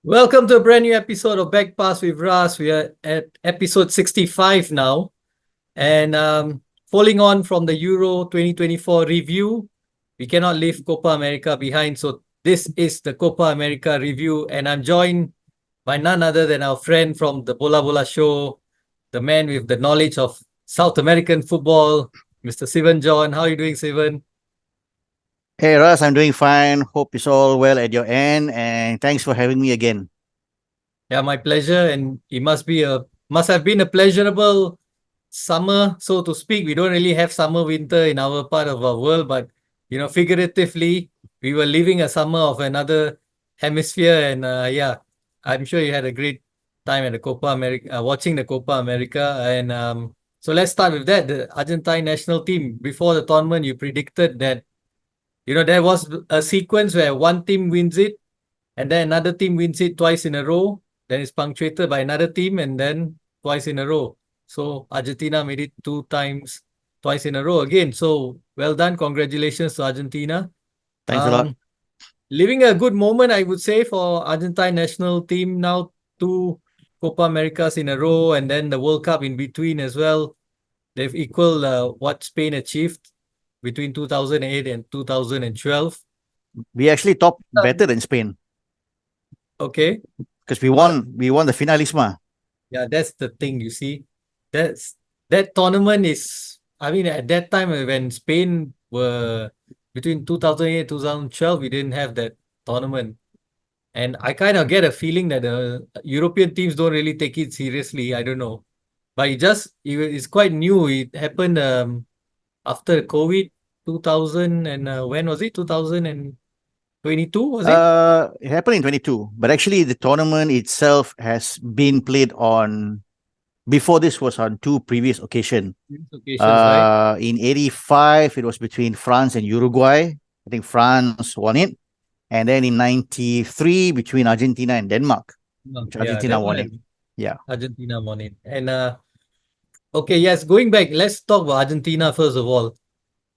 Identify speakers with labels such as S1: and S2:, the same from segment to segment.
S1: Welcome to a brand new episode of Back Pass with Ras. We are at episode 65 now. And following on from the Euro 2024 review, we cannot leave Copa America behind. So this is the Copa America review. And I'm joined by none other than our friend from the Bola Bola Show, the man with the knowledge of South American football, Mr. Sivan John. How are you doing, Sivan?
S2: Hey Russ, I'm doing fine. Hope it's all well at your end, and thanks for having me again.
S1: Yeah, my pleasure. And it must have been a pleasurable summer, so to speak. We don't really have summer winter in our part of our world, but figuratively, we were living a summer of another hemisphere. And yeah, I'm sure you had a great time at the Copa America, watching the Copa America. And so let's start with that. The Argentine national team, before the tournament, you predicted that there was a sequence where one team wins it, and then another team wins it twice in a row. Then it's punctuated by another team, and then twice in a row. So Argentina made it two times, twice in a row again. So well done. Congratulations to Argentina.
S2: Thanks a lot.
S1: Um, Living a good moment, I would say, for Argentine national team now. Two Copa Americas in a row, and then the World Cup in between as well. They've equaled what Spain achieved between 2008 and 2012.
S2: We actually topped better than Spain
S1: Okay.
S2: because we
S1: But
S2: won. We won the finalisma.
S1: yeah, that's the thing, you see. That tournament is, I mean, at that time when Spain were between 2008 2012, we didn't have that tournament. And I kind of get a feeling that the European teams don't really take it seriously. I don't know. But it's quite new. It happened after COVID 2000, and when was it? 2022, was it?
S2: It happened in 22, but actually the tournament itself has been played on. Before this was on two previous occasions.
S1: These occasions, right?
S2: In '85, it was between France and Uruguay. I think France won it, and then in '93 between Argentina and Denmark, which
S1: Yeah,
S2: Argentina
S1: that
S2: won it.
S1: one
S2: Yeah.
S1: Argentina won it. And okay, yes, going back, let's talk about Argentina first of all.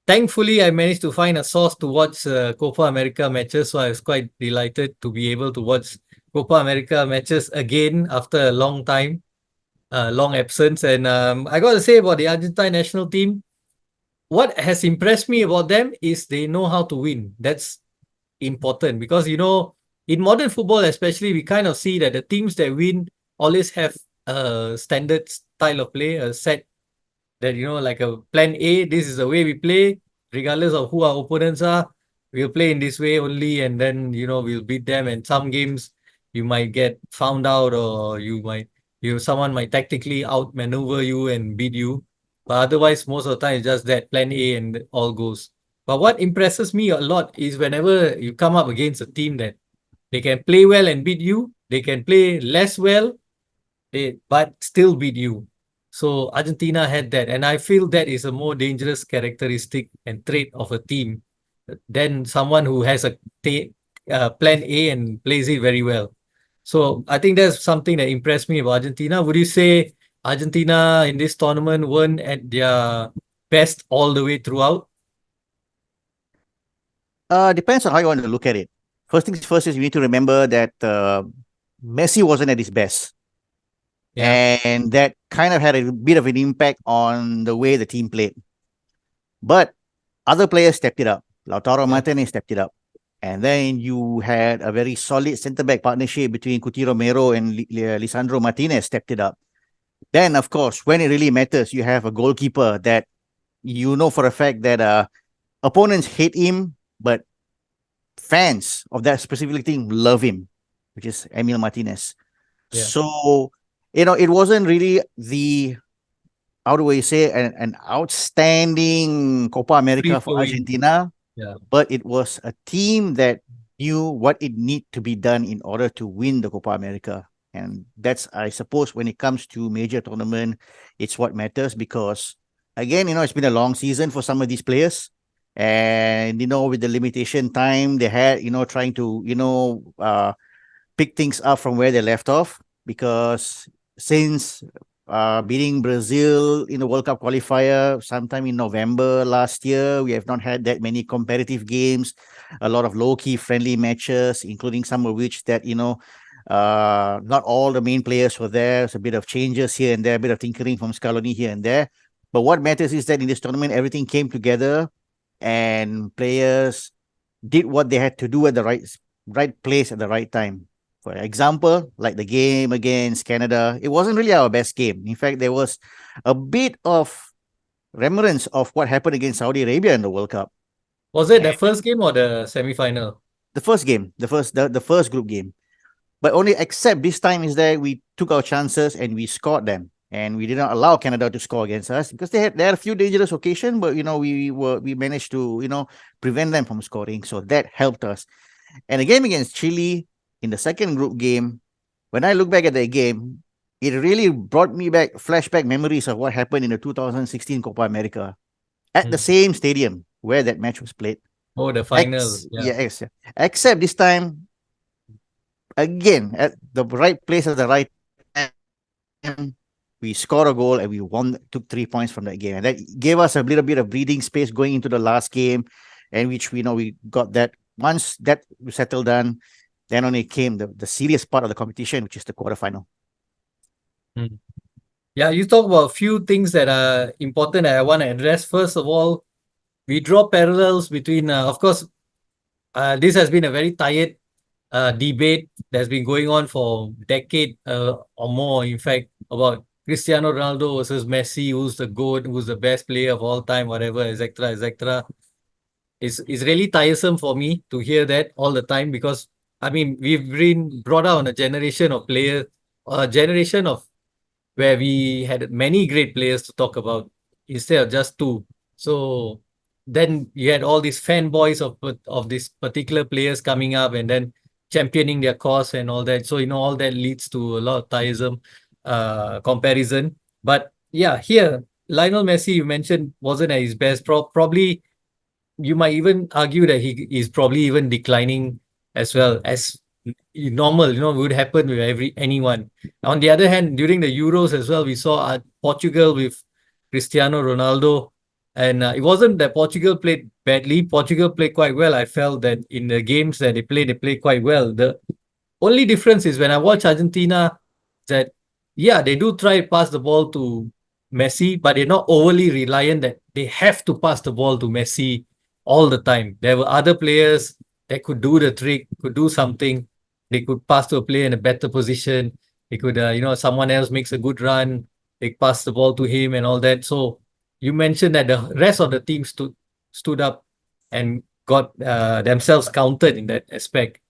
S1: Thankfully, I managed to find a source to watch Copa America matches, so I was quite delighted to be able to watch Copa America matches again after a long time, long absence. And I got to say about the Argentine national team, what has impressed me about them is they know how to win. That's important because in modern football especially, we kind of see that the teams that win always have a standard style of play, a set that like a plan A. This is the way we play regardless of who our opponents are. We'll play in this way only, and then we'll beat them. And some games you might get found out, or someone might tactically outmaneuver you and beat you. But otherwise, most of the time it's just that plan A and all goes. But what impresses me a lot is whenever you come up against a team that they can play well and beat you, they can play less well, but still beat you. So Argentina had that, and I feel that is a more dangerous characteristic and trait of a team than someone who has a plan A and plays it very well. So I think that's something that impressed me about Argentina. Would you say Argentina in this tournament weren't at their best all the way throughout?
S2: Depends on how you want to look at it. First things first is you need to remember that Messi wasn't at his best.
S1: Yeah.
S2: And that kind of had a bit of an impact on the way the team played. But other players stepped it up. Lautaro Martinez stepped it up. And then you had a very solid centre-back partnership between Cuti Romero and Lisandro Martinez stepped it up. Then, of course, when it really matters, you have a goalkeeper that you know for a fact that opponents hate him, but fans of that specific team love him, which is Emil Martinez.
S1: Yeah.
S2: So, it wasn't really how do I say, an outstanding Copa America for Argentina, but it was a team that knew what it need to be done in order to win the Copa America. And that's, I suppose, when it comes to major tournament, it's what matters because, again, it's been a long season for some of these players. And, with the limitation time they had, trying to, pick things up from where they left off because since beating Brazil in the World Cup qualifier sometime in November last year, we have not had that many competitive games, a lot of low-key friendly matches, including some of which that, Not all the main players were there. There's a bit of changes here and there, a bit of tinkering from Scaloni here and there. But what matters is that in this tournament, everything came together and players did what they had to do at the right place at the right time. For example, like the game against Canada, it wasn't really our best game. In fact, there was a bit of remembrance of what happened against Saudi Arabia in the World Cup.
S1: Was it the first game or the semi-final?
S2: The first game, the first group game. But only except this time is that we took our chances and we scored them. And we did not allow Canada to score against us because they had a few dangerous occasions, but we managed to prevent them from scoring. So that helped us. And the game against Chile in the second group game, when I look back at that game, it really brought me back flashback memories of what happened in the 2016 Copa America at the same stadium where that match was played.
S1: Oh, the final.
S2: Yes. Except this time, again, at the right place at the right time, we scored a goal and we took 3 points from that game. And that gave us a little bit of breathing space going into the last game, and which we got that. Once that settled down, then only came the serious part of the competition, which is the quarterfinal.
S1: Yeah, you talk about a few things that are important that I want to address. First of all, we draw parallels between, of course, this has been a very tired debate that's been going on for a decade or more, in fact, about Cristiano Ronaldo versus Messi, who's the GOAT, who's the best player of all time, whatever, etc., etc. It's really tiresome for me to hear that all the time because, I mean, we've been brought up on a generation of players, a generation of where we had many great players to talk about instead of just two. So then you had all these fanboys of these particular players coming up and then championing their cause and all that. So all that leads to a lot of tiresome comparison. But yeah, here Lionel Messi, you mentioned, wasn't at his best. Probably you might even argue that he is probably even declining as well as normal, would happen with anyone. On the other hand, during the Euros as well, we saw Portugal with Cristiano Ronaldo, and it wasn't that Portugal played badly. Portugal played quite well. I felt that in the games that they played quite well. The only difference is when I watch Argentina, that yeah, they do try to pass the ball to Messi, but they're not overly reliant that they have to pass the ball to Messi all the time. There were other players that could do the trick, could do something. They could pass to a player in a better position. They could, someone else makes a good run. They pass the ball to him and all that. So you mentioned that the rest of the team stood up and got themselves counted in that aspect.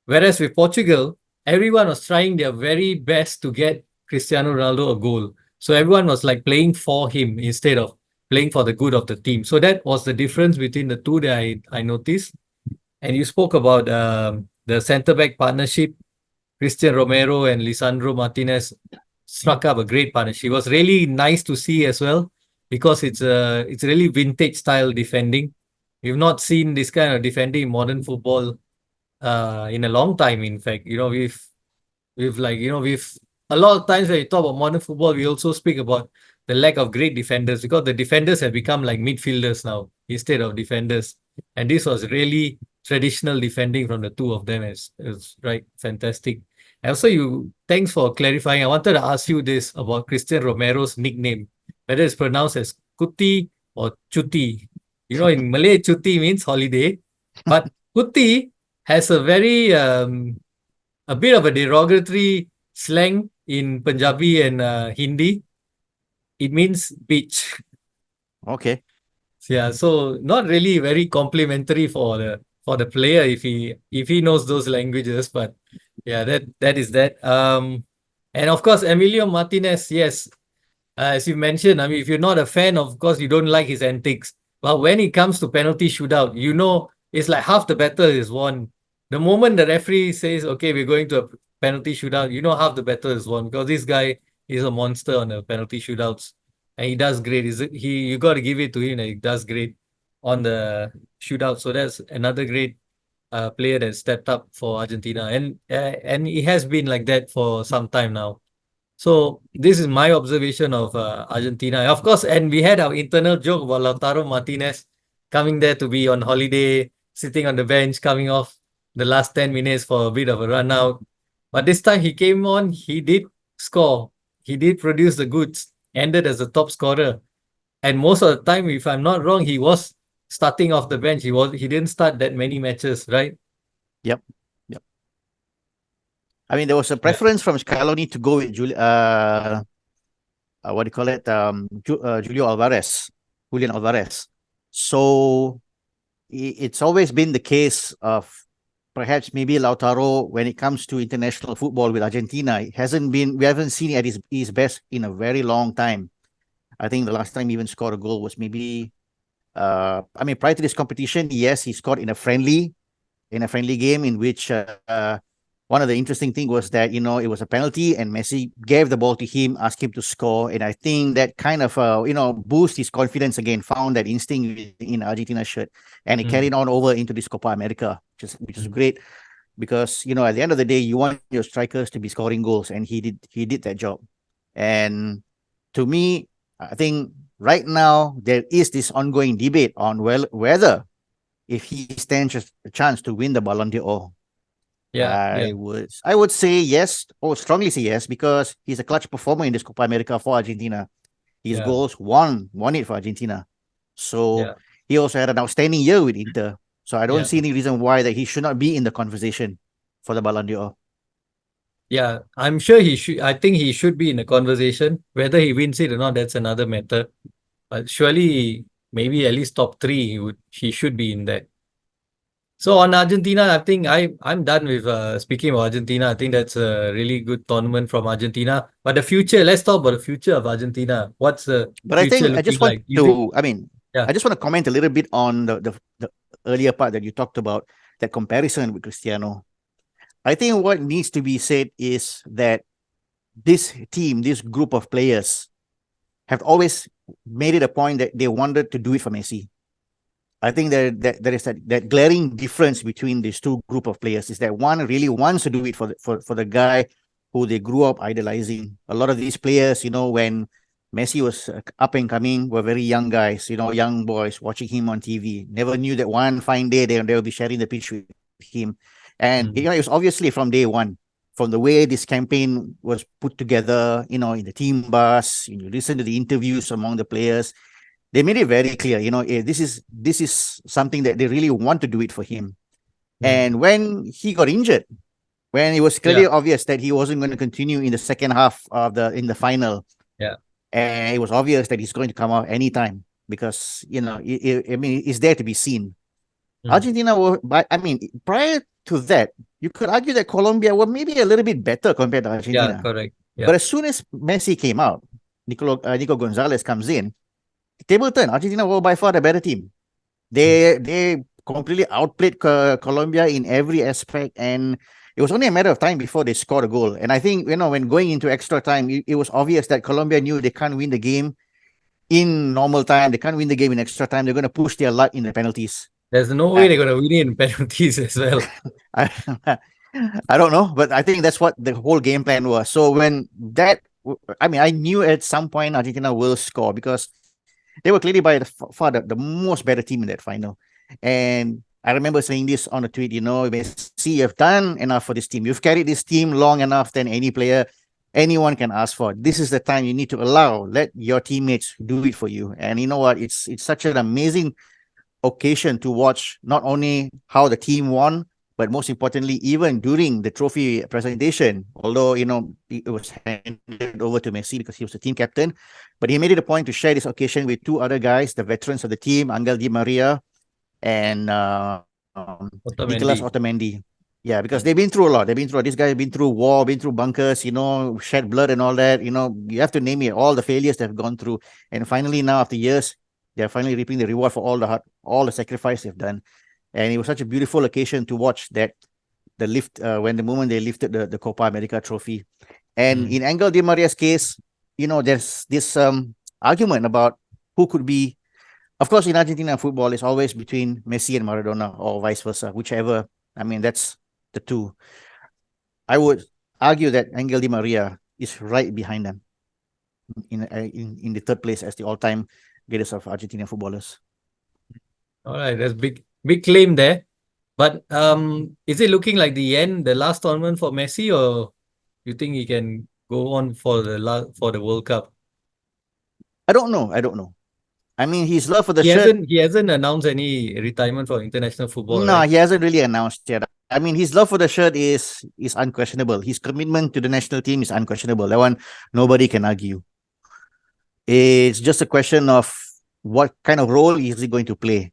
S1: Whereas with Portugal, everyone was trying their very best to get Cristiano Ronaldo a goal. So everyone was like playing for him instead of playing for the good of the team. So that was the difference between the two that I noticed. And you spoke about the centre-back partnership. Christian Romero and Lisandro Martinez struck up a great partnership. It was really nice to see as well because it's really vintage style defending. We've not seen this kind of defending in modern football in a long time. In fact, we've a lot of times when we talk about modern football, we also speak about the lack of great defenders because the defenders have become like midfielders now instead of defenders. And this was really traditional defending from the two of them. It's right, fantastic. And also, thanks for clarifying. I wanted to ask you this about Christian Romero's nickname, whether it's pronounced as Kuti or Chuti. In Malay, Chuti means holiday, but Kuti has a bit of a derogatory slang in Punjabi and Hindi. It means beach.
S2: Okay.
S1: Yeah, so not really very complimentary for the player if he knows those languages, but yeah, that is that. And of course, Emilio Martinez, yes, as you mentioned, I mean, if you're not a fan, of course, you don't like his antics. But when it comes to penalty shootout, it's like half the battle is won. The moment the referee says, okay, we're going to a penalty shootout, half the battle is won because this guy is a monster on the penalty shootouts. And he does great. You got to give it to him. He does great on the shootout. So that's another great player that stepped up for Argentina. And he has been like that for some time now. So this is my observation of Argentina. Of course, and we had our internal joke about Lautaro Martinez coming there to be on holiday, sitting on the bench, coming off the last 10 minutes for a bit of a run out. But this time he came on, he did score. He did produce the goods, ended as the top scorer. And most of the time, if I'm not wrong, he was starting off the bench. He didn't start that many matches, right?
S2: Yep. Yep. I mean, there was a
S1: Yeah.
S2: preference from Scaloni to go with what do you call it? Julian Alvarez. So it's always been the case of perhaps maybe Lautaro when it comes to international football with Argentina. We haven't seen it at his best in a very long time. I think the last time he even scored a goal was maybe, I mean, prior to this competition, yes, he scored in a friendly game in which one of the interesting things was that, it was a penalty and Messi gave the ball to him, asked him to score. And I think that kind of, boost his confidence again, found that instinct in Argentina shirt. And it carried on over into this Copa America, which is great because, at the end of the day, you want your strikers to be scoring goals. And he did that job. And to me, I think right now there is this ongoing debate on whether if he stands a chance to win the Ballon d'Or.
S1: Yeah.
S2: I would say yes, or strongly say yes, because he's a clutch performer in this Copa America for Argentina. His
S1: Yeah.
S2: goals won it for Argentina. So
S1: Yeah.
S2: he also had an outstanding year with Inter. So I don't
S1: Yeah.
S2: see any reason why that he should not be in the conversation for the Ballon d'Or.
S1: Yeah. I'm sure he should. I think he should be in the conversation. Whether he wins it or not, that's another matter. But surely, maybe at least top three, he should be in there. So on Argentina, I think I'm done with speaking of Argentina. I think that's a really good tournament from Argentina. But the future, let's talk about the future of Argentina. What's the
S2: But I
S1: future
S2: think
S1: looking like? Yeah,
S2: I just want to comment a little bit on the earlier part that you talked about, that comparison with Cristiano. I think what needs to be said is that this team, this group of players, have always made it a point that they wanted to do it for Messi. I think that there is that glaring difference between these two group of players is that one really wants to do it for the guy who they grew up idolizing. A lot of these players, when Messi was up and coming, were very young guys, young boys watching him on TV. Never knew that one fine day they'll be sharing the pitch with him. And it was obviously from day one, from the way this campaign was put together, in the team bus, you listen to the interviews among the players, they made it very clear, this is something that they really want to do it for him. And when he got injured, when it was clearly obvious that he wasn't going to continue in the second half in the final, and it was obvious that he's going to come out anytime because it's there to be seen. Argentina were, but I mean, prior to that, you could argue that Colombia were maybe a little bit better compared to Argentina.
S1: Yeah, correct. Yeah.
S2: But as soon as Messi came out, Nico Gonzalez comes in, table turn. Argentina were by far the better team. They completely outplayed Colombia in every aspect, and it was only a matter of time before they scored a goal. And I think when going into extra time, it was obvious that Colombia knew they can't win the game in normal time. They can't win the game in extra time. They're going to push their luck in the penalties.
S1: There's no way they're going to win it in penalties as well.
S2: I don't know, but I think that's what the whole game plan was. So I knew at some point Argentina will score because they were clearly by far the most better team in that final. And I remember saying this on a tweet, Messi, you've done enough for this team. You've carried this team long enough than anyone can ask for. This is the time you need to let your teammates do it for you. And you know what? It's such an amazing occasion to watch not only how the team won, but most importantly, even during the trophy presentation, although, it was handed over to Messi because he was the team captain, but he made it a point to share this occasion with two other guys, the veterans of the team, Angel Di Maria and Nicolas Otamendi. Yeah, because they've been through a lot. This guy been through war, been through bunkers, shed blood and all that. You have to name it, all the failures they've gone through. And finally, now after years, they're finally reaping the reward for all the sacrifice they've done. And it was such a beautiful occasion to watch that when the moment they lifted the Copa America trophy. And in Angel Di Maria's case, there's this argument about who could be. Of course, in Argentina football, it's always between Messi and Maradona or vice versa, whichever. I mean, that's the two. I would argue that Angel Di Maria is right behind them in the third place as the all-time greatest of Argentinian footballers.
S1: All right, that's big claim there. But is it looking like the last tournament for Messi, or you think he can go on for the World Cup?
S2: I don't know. I don't know. I mean, his love for the
S1: He
S2: shirt.
S1: hasn't he hasn't announced any retirement for international football,
S2: No,
S1: right?
S2: he hasn't really announced yet. I mean, his love for the shirt is unquestionable. His commitment to the national team is unquestionable. That one nobody can argue. It's just a question of what kind of role is he going to play,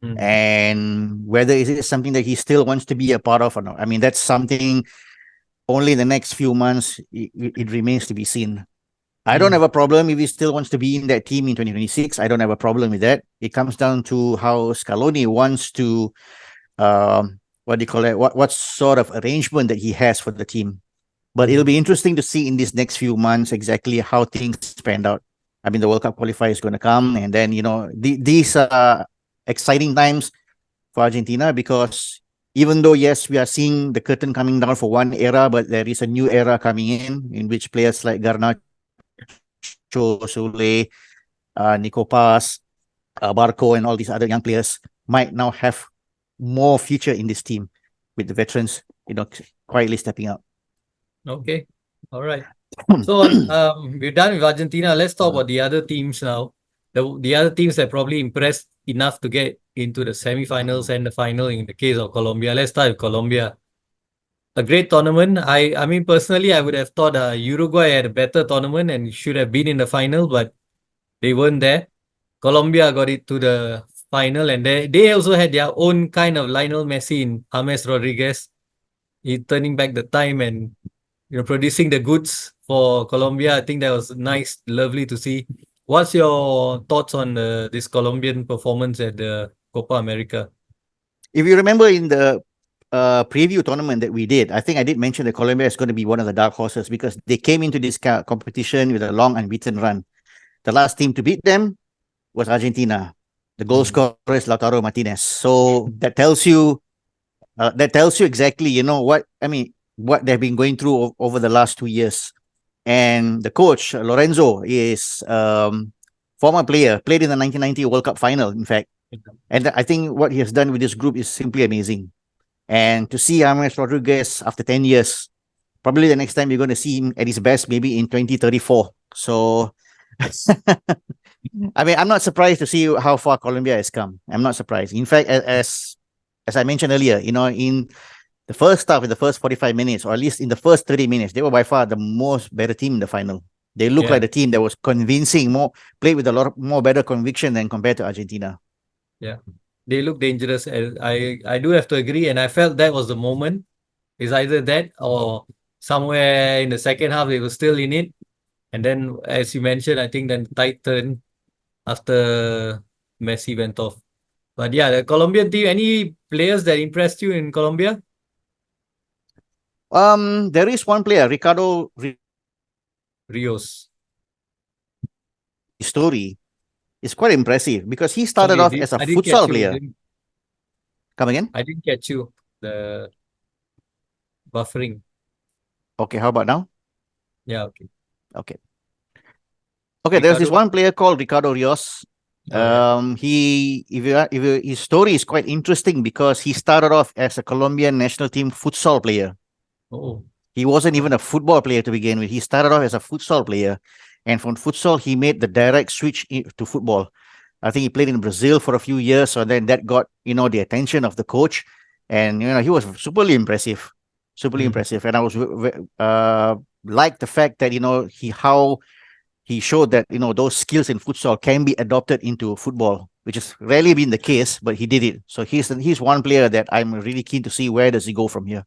S1: Mm.
S2: and whether is it something that he still wants to be a part of or not. I mean, that's something only in the next few months it remains to be seen. I don't have
S1: Mm.
S2: a problem if he still wants to be in that team in 2026. I don't have a problem with that. It comes down to how Scaloni wants to, what do you call it? What sort of arrangement that he has for the team. But it'll
S1: Mm.
S2: be interesting to see in these next few months exactly how things pan out. I mean, the World Cup qualifier is going to come, and then these are exciting times for Argentina, because even though yes, we are seeing the curtain coming down for one era, but there is a new era coming in which players like Garnacho, Sule, Nico Paz, Barco, and all these other young players might now have more future in this team, with the veterans, quietly stepping out.
S1: Okay. All right. So we're done with Argentina. Let's talk about the other teams now. The other teams that probably impressed enough to get into the semifinals and the final in the case of Colombia. Let's start with Colombia. A great tournament. I mean personally I would have thought Uruguay had a better tournament and should have been in the final, but they weren't there. Colombia got it to the final, and they also had their own kind of Lionel Messi in James Rodriguez. He turning back the time and producing the goods for Colombia. I think that was nice, lovely to see. What's your thoughts on this Colombian performance at the Copa America?
S2: If you remember in the preview tournament that we did, I think I did mention that Colombia is going to be one of the dark horses, because they came into this competition with a long unbeaten run. The last team to beat them was Argentina. The goal
S1: Mm.
S2: scorer is Lautaro Martinez. So that tells you exactly, what I mean, what they've been going through over the last 2 years. And the coach Lorenzo is former player, played in the 1990 World Cup final, in fact. And I think what he has done with this group is simply amazing. And to see James Rodriguez after 10 years, probably the next time you're going to see him at his best, maybe in 2034. So, I mean, I'm not surprised to see how far Colombia has come. I'm not surprised. In fact, as I mentioned earlier, in the first half, in the first 45 minutes, or at least in the first 30 minutes, they were by far the most better team in the final. They looked
S1: Yeah,
S2: like the team that was convincing, played with a lot of more better conviction than compared to Argentina.
S1: yeah. They look dangerous. And I do have to agree, and I felt that was the moment. It's either that or somewhere in the second half they were still in it. And then, as you mentioned, I think then the tide turned after Messi went off. But yeah, the Colombian team, any players that impressed you in Colombia?
S2: There is one player, Ricardo
S1: Rios.
S2: Story is quite impressive, because he started
S1: Sorry,
S2: off as a
S1: I didn't catch
S2: futsal
S1: you.
S2: player. Come again?
S1: I didn't catch you. The buffering.
S2: Okay, how about now?
S1: Yeah, okay.
S2: Okay. Okay, there's this
S1: Ricardo.
S2: one player called Ricardo Rios.
S1: Oh yeah.
S2: His story is quite interesting, because he started off as a Colombian national team futsal player.
S1: Oh.
S2: He wasn't even a football player to begin with. He started off as a futsal player, and from futsal he made the direct switch to football. I think he played in Brazil for a few years, so then that got the attention of the coach, and he was superly impressive, superly
S1: Mm.
S2: impressive. And I was like the fact that how he showed that those skills in futsal can be adopted into football, which has rarely been the case, but he did it. So he's one player that I'm really keen to see where does he go from here.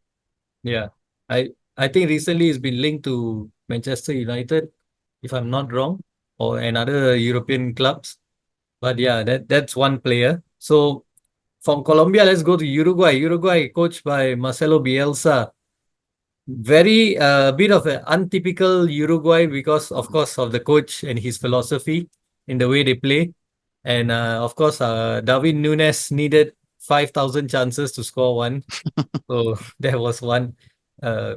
S1: Yeah. I think recently he's been linked to Manchester United, if I'm not wrong, or another European clubs. But yeah, that's one player. So from Colombia, let's go to Uruguay. Uruguay, coached by Marcelo Bielsa. Very bit of an untypical Uruguay because, of course, of the coach and his philosophy in the way they play. And of course, Darwin Nunes needed 5,000 chances to score one. So that was one, uh,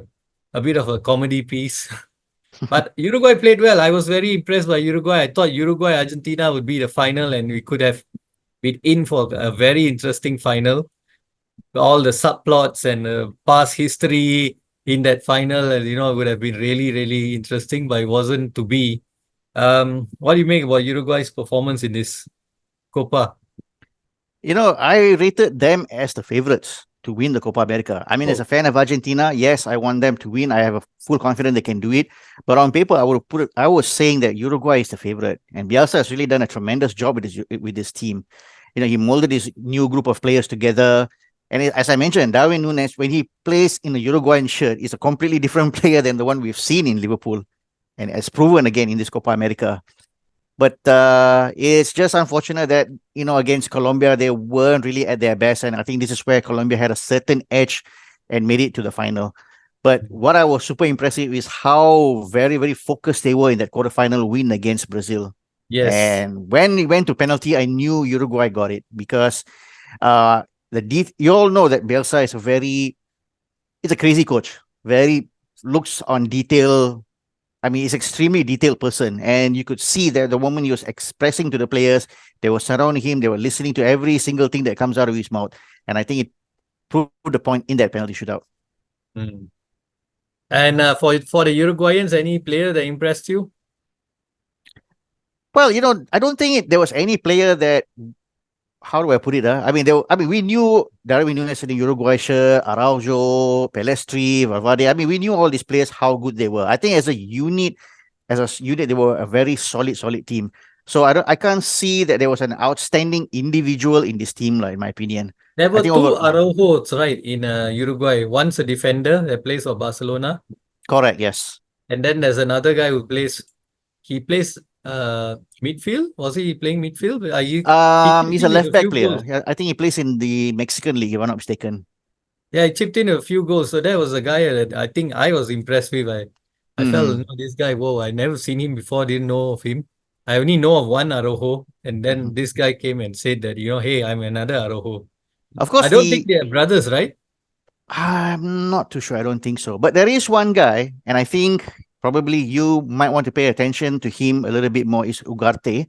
S1: a bit of a comedy piece. But Uruguay played well. I was very impressed by Uruguay. I thought Uruguay Argentina would be the final, and we could have been in for a very interesting final. all the subplots and past history in that final, would have been really, really interesting, but it wasn't to be. What do you make about Uruguay's performance in this Copa?
S2: I rated them as the favorites to win the Copa America. I mean, as
S1: Oh,
S2: a fan of Argentina, yes, I want them to win. I have a full confidence they can do it. But on paper, I was saying that Uruguay is the favorite, and Bielsa has really done a tremendous job with this team. He molded his new group of players together. And as I mentioned, Darwin Nunes, when he plays in the Uruguayan shirt, is a completely different player than the one we've seen in Liverpool, and as proven again in this Copa America. But it's just unfortunate that, against Colombia, they weren't really at their best. And I think this is where Colombia had a certain edge and made it to the final. But what I was super impressive is how very, very focused they were in that quarterfinal win against Brazil.
S1: yes.
S2: And when we went to penalty, I knew Uruguay got it because uh, you all know that Bielsa is he's a crazy coach. Very looks on detail. I mean, he's extremely detailed person, and you could see that the moment he was expressing to the players, they were surrounding him, they were listening to every single thing that comes out of his mouth, and I think it proved the point in that penalty shootout.
S1: Mm. And for the Uruguayans, any player that impressed you?
S2: Well, I don't think there was any player that. How do I put it? We knew Darwin Nunes in the Uruguay shirt, Araujo, Pelestri, Valverde. I mean, we knew all these players how good they were. I think as a unit, they were a very solid team. So I can't see that there was an outstanding individual in this team, like, in my opinion.
S1: There
S2: I
S1: were
S2: think
S1: two
S2: over
S1: Araujos, right, in Uruguay. One's a defender that plays for Barcelona,
S2: correct, yes.
S1: and then there's another guy he plays midfield. Was he playing midfield? He chipped
S2: He's a
S1: in with
S2: left
S1: a
S2: back
S1: few
S2: player.
S1: goals.
S2: Yeah, I think he plays in the Mexican league, if I'm not mistaken.
S1: Yeah, he chipped in with a few goals. So that was a guy that I think I was impressed with. I felt,
S2: Mm-hmm.
S1: this guy, whoa, I never seen him before, didn't know of him. I only know of one Araujo, and
S2: Mm-hmm.
S1: then this guy came and said that, hey, I'm another Araujo.
S2: Of
S1: I
S2: course,
S1: don't think they are brothers, right?
S2: I'm not too sure. I don't think so. But there is one guy, and I think probably you might want to pay attention to him a little bit more. Is Ugarte,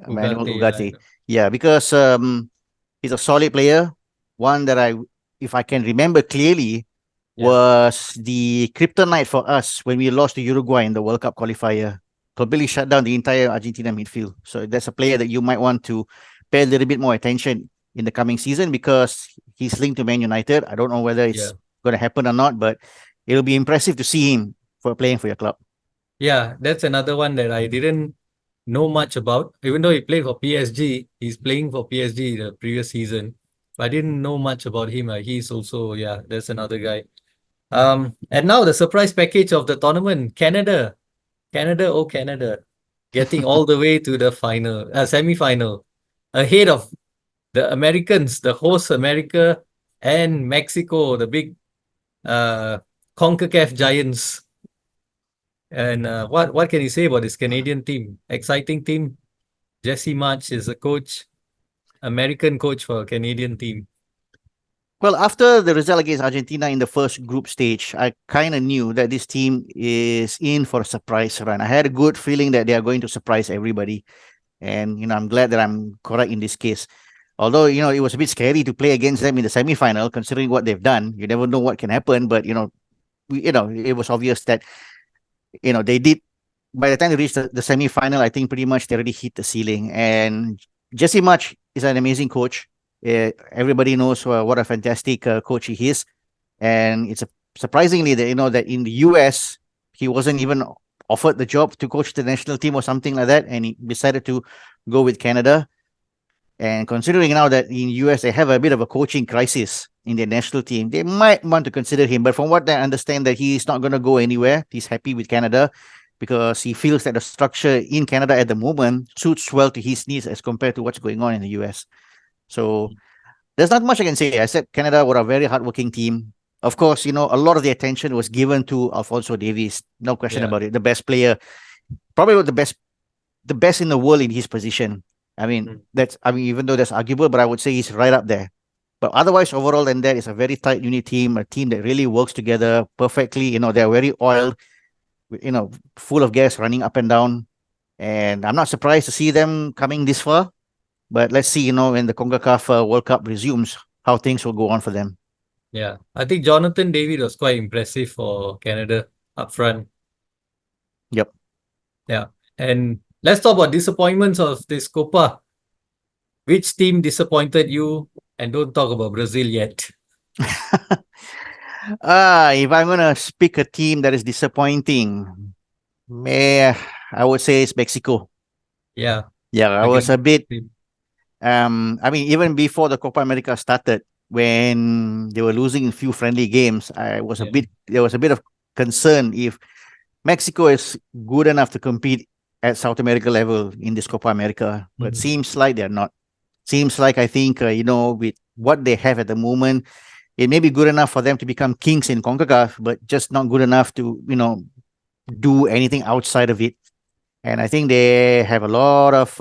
S2: Manuel
S1: Ugarte, yeah, I
S2: Ugarte.
S1: know.
S2: Yeah, because he's a solid player. One that if I can remember clearly,
S1: Yeah,
S2: was the kryptonite for us when we lost to Uruguay in the World Cup qualifier. Completely shut down the entire Argentina midfield. So that's a player that you might want to pay a little bit more attention in the coming season because he's linked to Man United. I don't know whether
S1: yeah.
S2: it's going to happen or not, but it'll be impressive to see him for playing for your club.
S1: Yeah, that's another one that I didn't know much about. Even though he played for PSG, he's playing for PSG the previous season. But I didn't know much about him. He's also, yeah, that's another guy. And now the surprise package of the tournament, Canada. Canada, oh Canada. Getting all the way to the semi-final. Ahead of the Americans, the host America and Mexico, the big uh CONCACAF giants. And what can you say about this Canadian team? Exciting team. Jesse March is a coach, American coach for a Canadian team.
S2: Well, after the result against Argentina in the first group stage, I kind of knew that this team is in for a surprise run. I had a good feeling that they are going to surprise everybody. And, I'm glad that I'm correct in this case. Although, it was a bit scary to play against them in the semi-final, considering what they've done. You never know what can happen. But, it was obvious that, they did, by the time they reached the semi-final, I think pretty much they already hit the ceiling. And Jesse March is an amazing coach. Everybody knows what a fantastic coach he is. And it's surprisingly that, that in the US, he wasn't even offered the job to coach the national team or something like that. And he decided to go with Canada. And considering now that in US they have a bit of a coaching crisis in their national team, they might want to consider him. But from what I understand, that he's not going to go anywhere. He's happy with Canada because he feels that the structure in Canada at the moment suits well to his needs as compared to what's going on in the US. So there's not much I can say. I said Canada were a very hardworking team. Of course, a lot of the attention was given to Alfonso Davies. No question
S1: Yeah.
S2: about it. The best player, probably the best in the world in his position.
S1: Mm.
S2: Even though that's arguable, but I would say he's right up there. But otherwise, overall, than that, it's a very tight unit team, a team that really works together perfectly. They're very oiled, full of gas running up and down. And I'm not surprised to see them coming this far. But let's see, when the CONCACAF World Cup resumes, how things will go on for them.
S1: Yeah, I think Jonathan David was quite impressive for Canada up front.
S2: Yep.
S1: Yeah, and let's talk about disappointments of this Copa. Which team disappointed you? And don't talk about Brazil yet.
S2: If I'm gonna pick a team that is disappointing, may I would say it's Mexico.
S1: Yeah,
S2: Yeah, I
S1: I
S2: was a
S1: can.
S2: bit I mean, even before the Copa America started, when they were losing a few friendly games,
S1: Yeah.
S2: there was a bit of concern if Mexico is good enough to compete at South America level in this Copa America, but
S1: Mhm.
S2: seems like they're not. Seems like I think with what they have at the moment, it may be good enough for them to become kings in CONCACAF, but just not good enough to do anything outside of it. And I think they have a lot of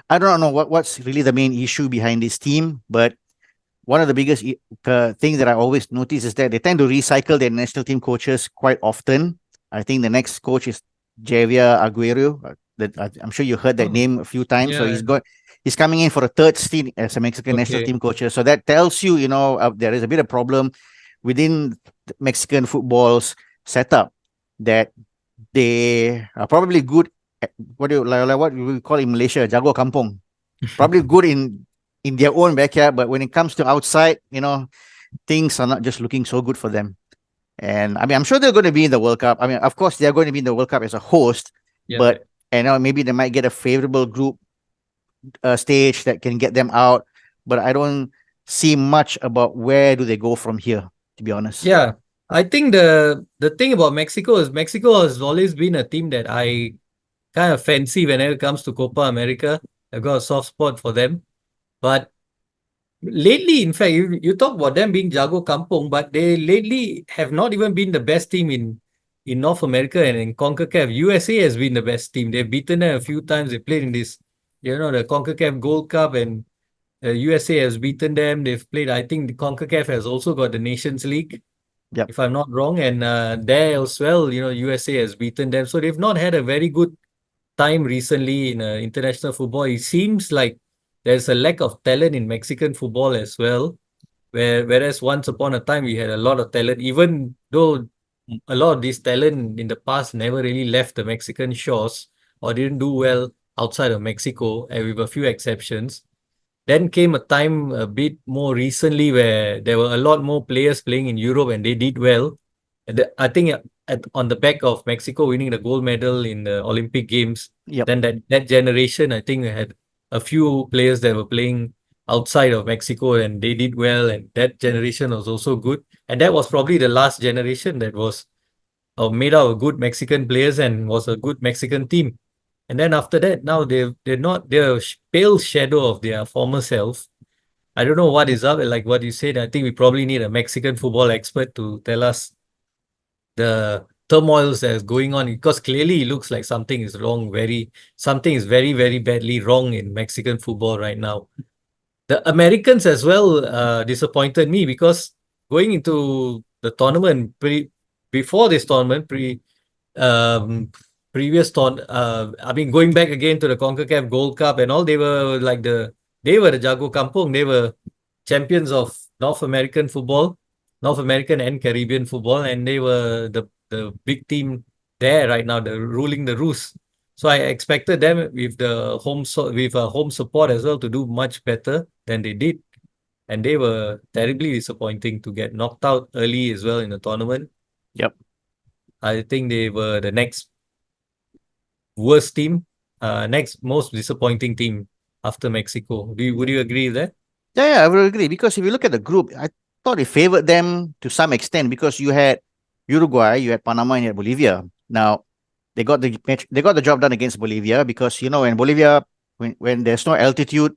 S2: I don't know what's really the main issue behind this team, but one of the biggest things that I always notice is that they tend to recycle their national team coaches quite often. I think the next coach is Javier Aguero. I'm sure you heard that
S1: Oh,
S2: name a few times. So
S1: yeah.
S2: he's coming in for a third stint as a Mexican national
S1: Okay.
S2: team coach. So that tells you, there is a bit of problem within Mexican football's setup that they are probably good. What do you like what we call in Malaysia, jago kampong. Probably good in their own backyard, but when it comes to outside, things are not just looking so good for them. And I mean, I'm sure they're going to be in the World Cup. I mean, of course, they're going to be in the World Cup as a host,
S1: Yeah.
S2: but maybe they might get a favorable group stage that can get them out. But I don't see much about where do they go from here, to be honest.
S1: Yeah. I think the thing about Mexico is Mexico has always been a team that I kind of fancy whenever it comes to Copa America. I've got a soft spot for them. But lately, in fact, you talk about them being Jago Kampong, but they lately have not even been the best team in North America and in CONCACAF. USA has been the best team. They've beaten them a few times. They played in this, the CONCACAF Gold Cup, and USA has beaten them. They've played, I think the CONCACAF has also got the Nations League,
S2: Yep.
S1: if I'm not wrong. And there as well, USA has beaten them. So they've not had a very good time recently in international football. It seems like there's a lack of talent in Mexican football as well. Whereas once upon a time we had a lot of talent, even though a lot of this talent in the past never really left the Mexican shores or didn't do well outside of Mexico, and with a few exceptions. Then came a time a bit more recently where there were a lot more players playing in Europe and they did well. And I think on the back of Mexico winning the gold medal in the Olympic Games,
S2: Yep.
S1: then that generation, I think, had a few players that were playing outside of Mexico and they did well. And that generation was also good. And that was probably the last generation that was made out of good Mexican players and was a good Mexican team. And then after that, now they're a pale shadow of their former self. I don't know what is up. Like what you said, I think we probably need a Mexican football expert to tell us the turmoils that is going on because clearly it looks like something is very, very badly wrong in Mexican football right now. The Americans as well disappointed me because going into the tournament before this tournament, um I mean going back again to the CONCACAF Gold Cup and all, they were the Jago Kampong. They were champions of North American and Caribbean football, and they were the big team there right now, the ruling the roost. So I expected them with the with home support as well to do much better than they did. And they were terribly disappointing to get knocked out early as well in the tournament.
S2: Yep.
S1: I think they were the next worst team, next most disappointing team after Mexico. Would you agree with that?
S2: Yeah, I will agree because if you look at the group, I thought it favored them to some extent because you had Uruguay, you had Panama, and you had Bolivia. Now they got the job done against Bolivia because in Bolivia when there's no altitude,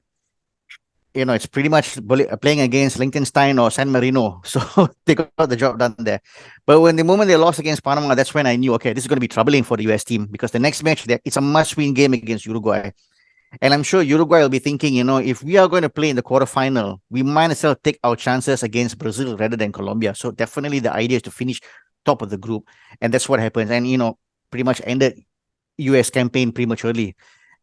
S2: it's pretty much playing against Liechtenstein or San Marino. So they got the job done there. But when the moment they lost against Panama, that's when I knew, okay, this is going to be troubling for the US team because the next match, it's a must-win game against Uruguay. And I'm sure Uruguay will be thinking, if we are going to play in the quarterfinal, we might as well take our chances against Brazil rather than Colombia. So definitely the idea is to finish top of the group. And that's what happens. And, pretty much ended US campaign prematurely.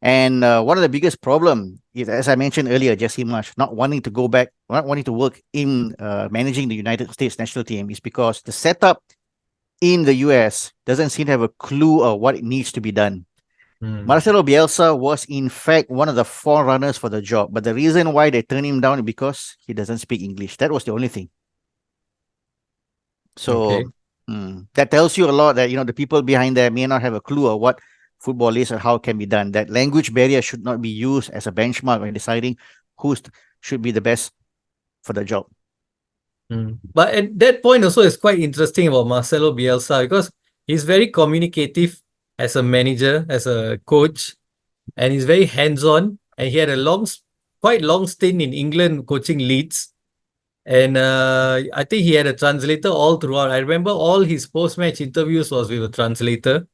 S2: And one of the biggest problem is, as I mentioned earlier, Jesse Marsh not wanting to go back, not wanting to work in managing the United States national team is because the setup in the US doesn't seem to have a clue of what it needs to be done. Marcelo Bielsa was in fact one of the forerunners for the job, but the reason why they turned him down is because he doesn't speak English. That was the only thing. So
S1: Okay.
S2: that tells you a lot that the people behind there may not have a clue of what football is or how it can be done. That language barrier should not be used as a benchmark when deciding who should be the best for the job.
S1: But at that point also it's quite interesting about Marcelo Bielsa because he's very communicative as a manager, as a coach, and he's very hands-on. And he had a quite long stint in England coaching Leeds. And I think he had a translator all throughout. I remember all his post-match interviews was with a translator.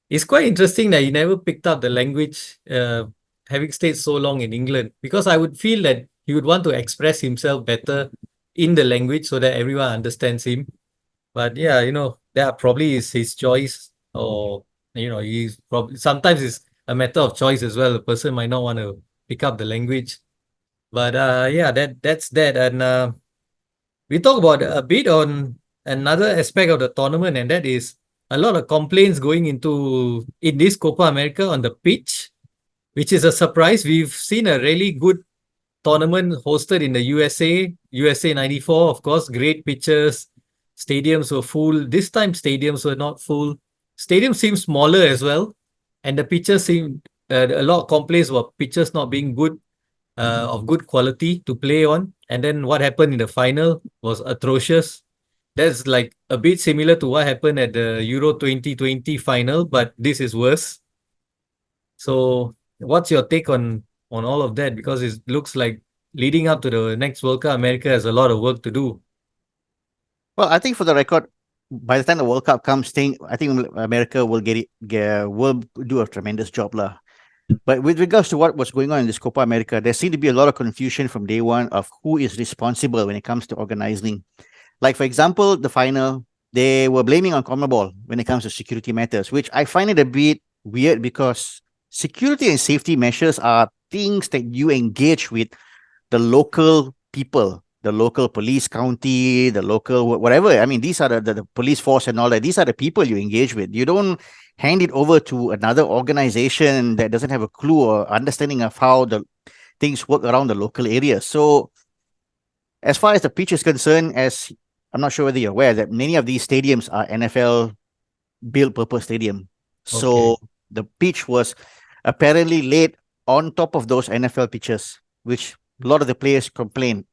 S1: It's quite interesting that he never picked up the language, having stayed so long in England, because I would feel that he would want to express himself better in the language so that everyone understands him. But yeah, that probably is his choice, or he's probably sometimes it's a matter of choice as well. The person might not want to pick up the language. But yeah, that's that. And we talk about a bit on another aspect of the tournament, and that is a lot of complaints going into in this Copa America on the pitch, which is a surprise. We've seen a really good tournament hosted in the USA 94, of course, great pitches, stadiums were full. This time stadiums were not full. Stadiums seem smaller as well, and the pitches seem a lot of complaints about pitches not being good, of good quality to play on. And then what happened in the final was atrocious. That's like a bit similar to what happened at the Euro 2020 final, but this is worse. So, what's your take on all of that? Because it looks like leading up to the next World Cup, America has a lot of work to do.
S2: Well, I think for the record, by the time the World Cup comes, I think America will will do a tremendous job lah. But with regards to what was going on in this Copa America, there seemed to be a lot of confusion from day one of who is responsible when it comes to organizing. Like, for example, the final, they were blaming on CONMEBOL when it comes to security matters, which I find it a bit weird because security and safety measures are things that you engage with the local people, the local police county, the local whatever. I mean, these are the police force and all that. These are the people you engage with. You don't hand it over to another organization that doesn't have a clue or understanding of how the things work around the local area. So as far as the pitch is concerned, as I'm not sure whether you're aware that many of these stadiums are NFL built purpose stadium. So
S1: Okay.
S2: the pitch was apparently laid on top of those NFL pitches, which a lot of the players complained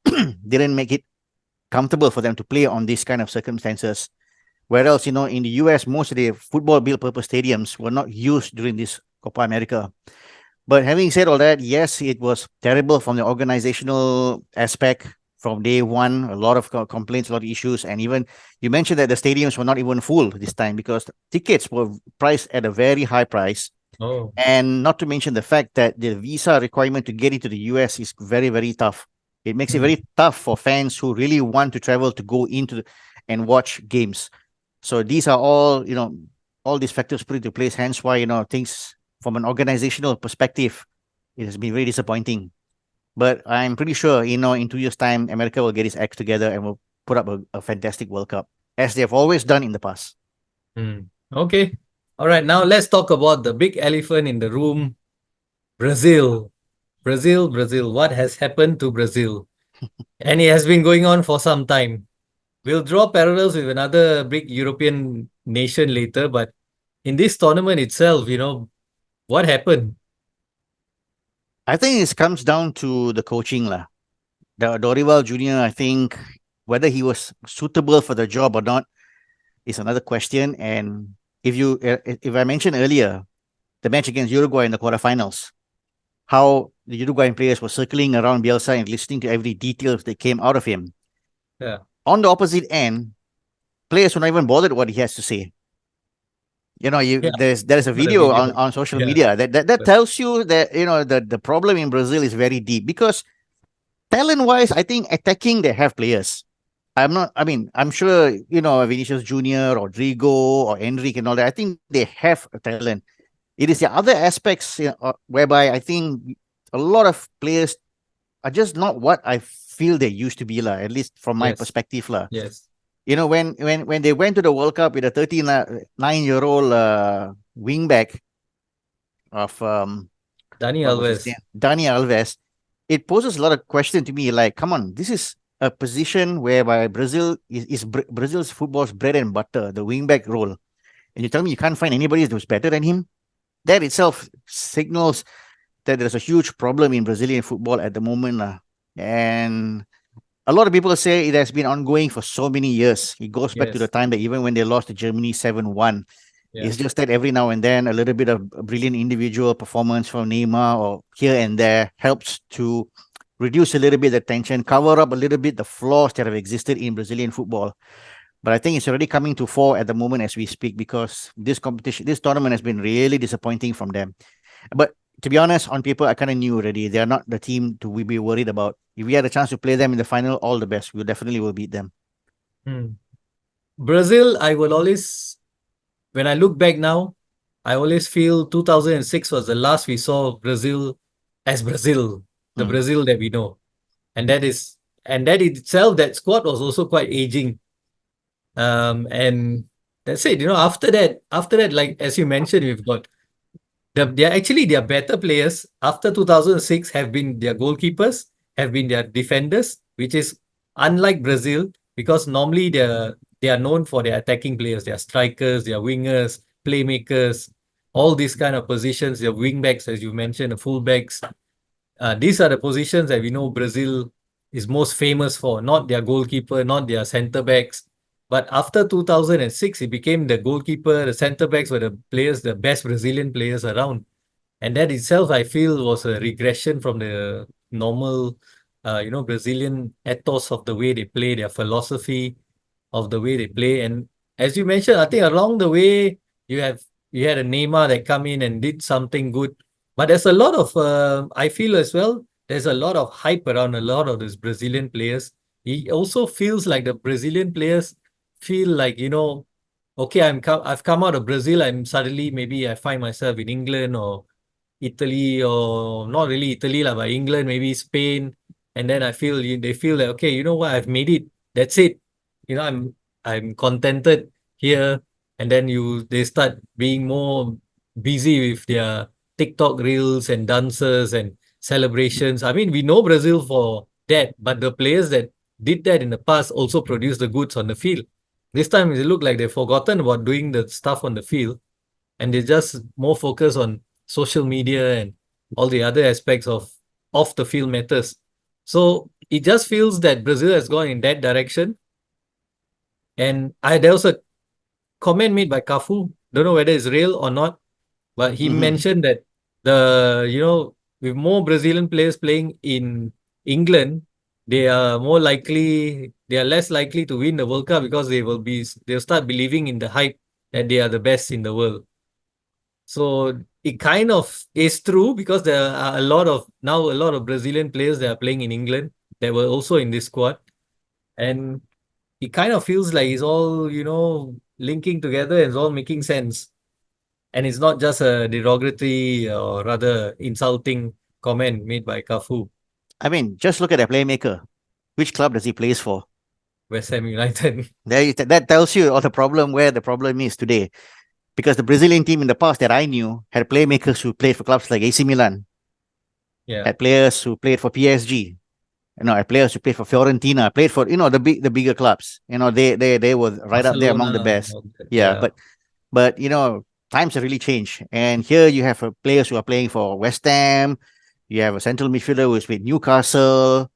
S2: didn't make it comfortable for them to play on these kind of circumstances. Whereas, in the US, most of the football built purpose stadiums were not used during this Copa America. But having said all that, yes, it was terrible from the organizational aspect from day one. A lot of complaints, a lot of issues. And even you mentioned that the stadiums were not even full this time because tickets were priced at a very high price.
S1: Oh.
S2: And not to mention the fact that the visa requirement to get into the US is very, very tough. It makes it very tough for fans who really want to travel to go into and watch games. So these are all, all these factors put into place. Hence why, things from an organizational perspective, it has been very disappointing. But I'm pretty sure, in 2 years' time, America will get its act together and will put up a fantastic World Cup, as they have always done in the past.
S1: Okay. All right. Now let's talk about the big elephant in the room, Brazil. Brazil. What has happened to Brazil? And it has been going on for some time. We'll draw parallels with another big European nation later, but in this tournament itself, what happened?
S2: I think it comes down to the coaching lah. The Dorival Jr., I think whether he was suitable for the job or not is another question. And if I mentioned earlier, the match against Uruguay in the quarterfinals, how the Uruguayan players were circling around Bielsa and listening to every detail that came out of him.
S1: Yeah.
S2: On the opposite end, players were not even bothered what he has to say. There's a video on social media that tells you that the problem in Brazil is very deep because talent wise, I think attacking they have players. I'm sure Vinicius Junior, Rodrigo, or Enrique and all that. I think they have a talent. It is the other aspects whereby I think a lot of players are just not what I feel they used to be, at least from my
S1: Yes.
S2: perspective.
S1: Yes.
S2: When they went to the World Cup with a 39-year-old wingback of
S1: Dani
S2: what was his name?
S1: Alves.
S2: Dani Alves, it poses a lot of question to me. Like, come on, this is a position whereby Brazil is Brazil's football's bread and butter, the wingback role. And you tell me you can't find anybody who's better than him? That itself signals that there's a huge problem in Brazilian football at the moment. And a lot of people say it has been ongoing for so many years. It goes back to the
S1: Yes.
S2: time that even when they lost to Germany 7-1,
S1: Yeah.
S2: it's just that every now and then a little bit of a brilliant individual performance from Neymar or here and there helps to reduce a little bit the tension, cover up a little bit the flaws that have existed in Brazilian football. But I think it's already coming to fore at the moment as we speak, because this tournament has been really disappointing from them. But to be honest, on paper, I kind of knew already they are not the team to be worried about. If we had a chance to play them in the final, all the best. We definitely will beat them.
S1: Brazil, I will always, when I look back now, I always feel 2006 was the last we saw Brazil as Brazil, the
S2: Mm.
S1: Brazil that we know. And that itself, that squad was also quite aging. And that's it. After that, like as you mentioned, we've got they're better players after 2006 have been their goalkeepers, have been their defenders, which is unlike Brazil, because normally they are known for their attacking players, their strikers, their wingers, playmakers, all these kind of positions, their wing backs, as you mentioned, the full backs. These are the positions that we know Brazil is most famous for, not their goalkeeper, not their centre backs. But after 2006, it became the goalkeeper, the centre backs were the players, the best Brazilian players around. And that itself, I feel, was a regression from the normal, Brazilian ethos of the way they play, their philosophy of the way they play. And as you mentioned, I think along the way, you had a Neymar that come in and did something good. But there's a lot of, I feel as well, there's a lot of hype around a lot of these Brazilian players. He also feels like the Brazilian players feel like, okay, I've come out of Brazil. I'm suddenly maybe I find myself in England or Italy, or not really Italy, but England, maybe Spain. And then they feel like, okay, you know what, I've made it. That's it. You know, I'm contented here. And then they start being more busy with their TikTok reels and dances and celebrations. I mean, we know Brazil for that, but the players that did that in the past also produced the goods on the field. This time it looked like they've forgotten about doing the stuff on the field, and they just more focus on social media and all the other aspects of off the field matters. So it just feels that Brazil has gone in that direction. And there was a comment made by Cafu, don't know whether it's real or not, but he
S2: Mm-hmm.
S1: mentioned that with more Brazilian players playing in England, they are less likely to win the World Cup, because they'll start believing in the hype that they are the best in the world. So it kind of is true, because there are a lot of Brazilian players that are playing in England that were also in this squad. And it kind of feels like it's all, linking together and it's all making sense. And it's not just a derogatory or rather insulting comment made by Cafu,
S2: I mean, just look at their playmaker. Which club does he plays for?
S1: West Ham United.
S2: That tells you all the problem where the problem is today. Because the Brazilian team in the past that I knew had playmakers who played for clubs like AC Milan,
S1: Yeah.
S2: had players who played for PSG, had players who played for Fiorentina, played for the bigger clubs. They were right up there among the
S1: Barcelona.
S2: best. Yeah,
S1: Yeah.
S2: but times have really changed, and here you have players who are playing for West Ham. You have a central midfielder who's with Newcastle.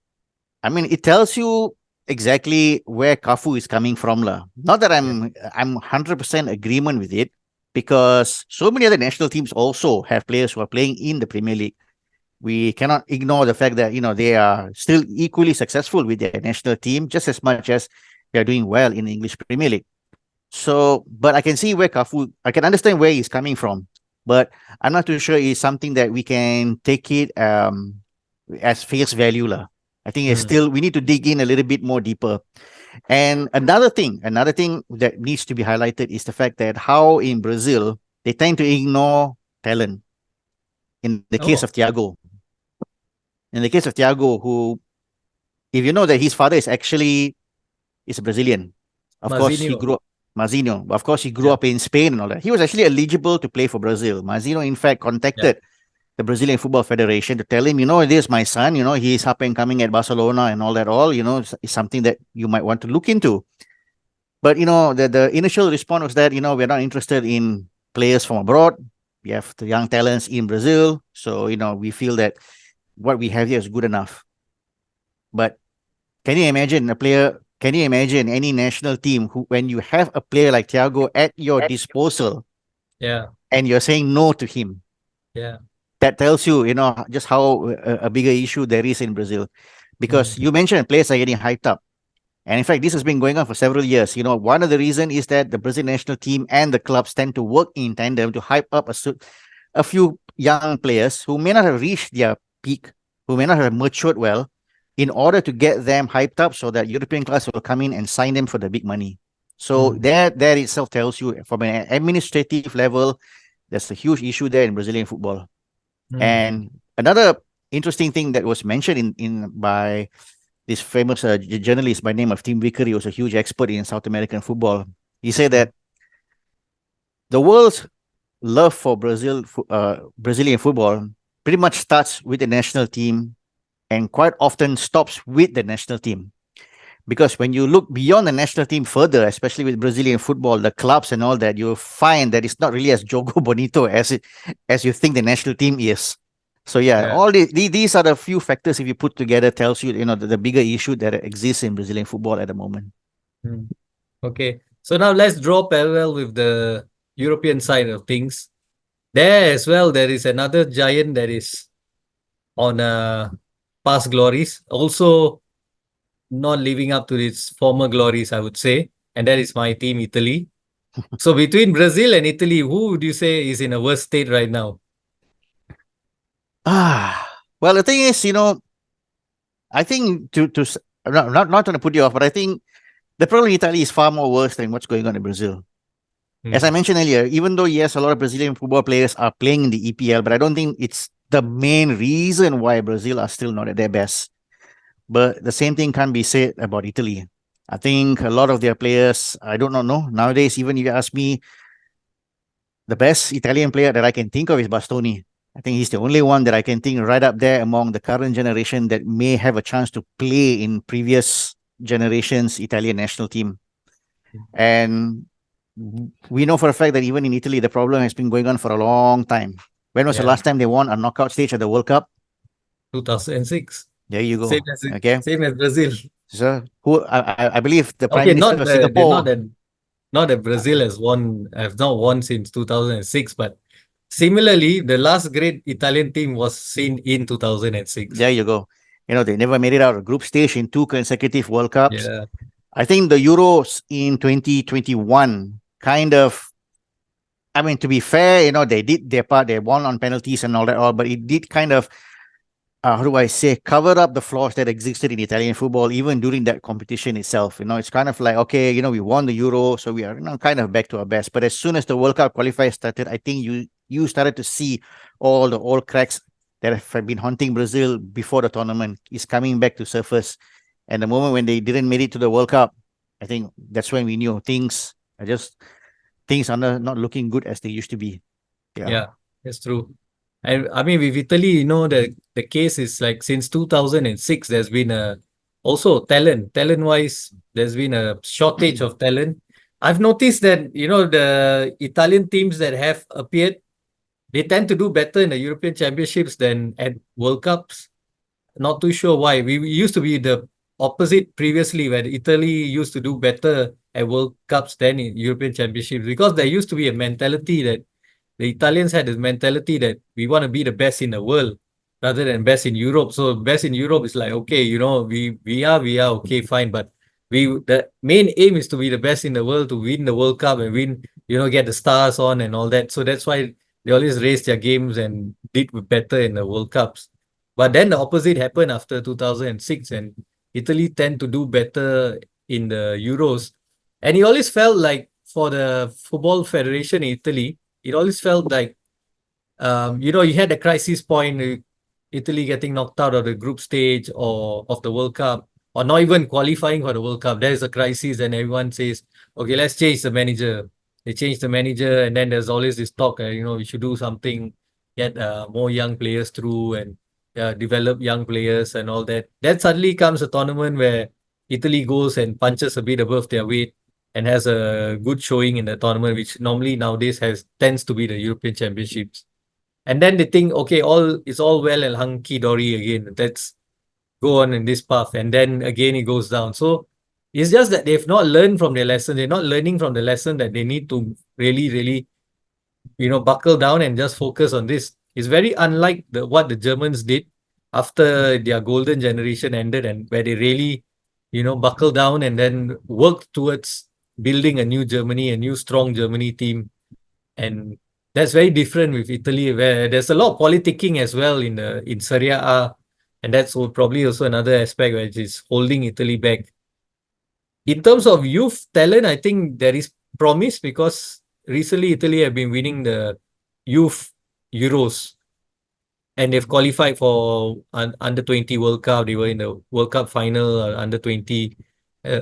S2: I mean, it tells you exactly where Kafu is coming from, lah. Not that
S1: Yeah.
S2: I'm 100% agreement with it, because so many other national teams also have players who are playing in the Premier League. We cannot ignore the fact that they are still equally successful with their national team, just as much as they are doing well in the English Premier League. So, but I can see where I can understand where he's coming from, but I'm not too sure it's something that we can take it as face value, lah. I think
S1: Mm.
S2: we need to dig in a little bit more deeper. And another thing that needs to be highlighted is the fact that how in Brazil they tend to ignore talent. In the case
S1: Oh,
S2: of Thiago, who, if you know that his father is a Brazilian. Of course, he
S1: Mazinho.
S2: grew up Mazinho. Of course, he grew
S1: Yeah,
S2: up in Spain and all that. He was actually eligible to play for Brazil. Mazinho, in fact,
S1: yeah.
S2: contacted the Brazilian Football Federation to tell him, this is my son, he's up and coming at Barcelona and all that, it's something that you might want to look into. But, the initial response was that, we're not interested in players from abroad. We have the young talents in Brazil. So, we feel that what we have here is good enough. But can you imagine any national team who, when you have a player like Thiago at your disposal
S1: Yeah,
S2: and you're saying no to him?
S1: yeah.
S2: That tells you, just how a bigger issue there is in Brazil. Because
S1: Mm,
S2: you mentioned players are getting hyped up. And in fact, this has been going on for several years. One of the reasons is that the Brazil national team and the clubs tend to work in tandem to hype up a few young players who may not have reached their peak, who may not have matured well, in order to get them hyped up so that European clubs will come in and sign them for the big money. So
S1: mm,
S2: that itself tells you, from an administrative level, there's a huge issue there in Brazilian football.
S1: mm,
S2: And another interesting thing that was mentioned in by this famous journalist by name of Tim Vickery, was a huge expert in South American football. He said
S1: mm,
S2: that the world's love for Brazilian football pretty much starts with the national team and quite often stops with the national team. Because when you look beyond the national team further, especially with Brazilian football, the clubs and all that, you'll find that it's not really as jogo bonito as you think the national team is. So yeah,
S1: yeah.
S2: all these are the few factors, if you put together, tells you, the bigger issue that exists in Brazilian football at the moment.
S1: Mm. Okay. So now let's draw parallel with the European side of things. There as well, there is another giant that is on past glories, also not living up to its former glories, I would say. And that is my team, Italy. So between Brazil and Italy, who would you say is in a worse state right now?
S2: Well, the thing is, I think not trying to put you off, but I think the problem in Italy is far more worse than what's going on in Brazil. As I
S1: Mm,
S2: mentioned earlier, even though yes, a lot of Brazilian football players are playing in the EPL, but I don't think it's the main reason why Brazil are still not at their best. But the same thing can be said about Italy. I think a lot of their players, I don't know. Nowadays, even if you ask me, the best Italian player that I can think of is Bastoni. I think he's the only one that I can think right up there among the current generation that may have a chance to play in previous generations Italian national team. And we know for a fact that even in Italy, the problem has been going on for a long time. When was the
S1: yeah,
S2: last time they won a knockout stage at the World Cup?
S1: 2006.
S2: There you
S1: Same
S2: go.
S1: as
S2: Okay.
S1: same as Brazil.
S2: So who I believe the Prime
S1: Okay,
S2: Minister of Singapore.
S1: not that Brazil has not won since 2006, but similarly, the last great Italian team was seen in 2006.
S2: There you go. They never made it out of group stage in two consecutive World Cups.
S1: Yeah.
S2: I think the Euros in 2021 kind of, I mean, to be fair, they did their part. They won on penalties and all that, but it did kind of, how do I say, cover up the flaws that existed in Italian football, even during that competition itself. It's kind of like, okay, we won the Euro, so we are, kind of back to our best. But as soon as the World Cup qualifiers started, I think you started to see all the old cracks that have been haunting Brazil before the tournament is coming back to surface. And the moment when they didn't make it to the World Cup, I think that's when we knew things are not looking good as they used to be. Yeah.
S1: Yeah, that's true. And I mean, with Italy, the case is like since 2006, there's been a also talent wise, there's been a shortage of talent. I've noticed that, the Italian teams that have appeared, they tend to do better in the European Championships than at World Cups. Not too sure why. We used to be the opposite previously, where Italy used to do better at World Cups than in European Championships, because there used to be a mentality that the Italians had this mentality that we want to be the best in the world rather than best in Europe. So best in Europe is like, okay, we are okay, fine, but the main aim is to be the best in the world, to win the World Cup and win, get the stars on and all that. So that's why they always raised their games and did better in the World Cups. But then the opposite happened after 2006, and Italy tend to do better in the Euros. And it always felt like for the Football Federation in Italy, it always felt like You had a crisis point, Italy getting knocked out of the group stage or of the World Cup, or not even qualifying for the World Cup. There's a crisis, and everyone says, "Okay, let's change the manager." They change the manager, and then there's always this talk, we should do something, get more young players through, and develop young players and all that. Then suddenly comes a tournament where Italy goes and punches a bit above their weight and has a good showing in the tournament, which normally nowadays has tends to be the European Championships. And then they think, okay, all it's all well and hunky dory again. Let's go on in this path. And then again it goes down. So it's just that they've not learned from their lesson. They're not learning from the lesson that they need to really, really, buckle down and just focus on this. It's very unlike what the Germans did after their golden generation ended, and where they really, buckle down and then work towards building a new Germany, a new strong Germany team. And that's very different with Italy, where there's a lot of politicking as well in Serie A, and that's probably also another aspect which is holding Italy back. In terms of youth talent, I think there is promise because recently Italy have been winning the youth Euros, and they've qualified for under 20 World Cup. They were in the World Cup final, under 20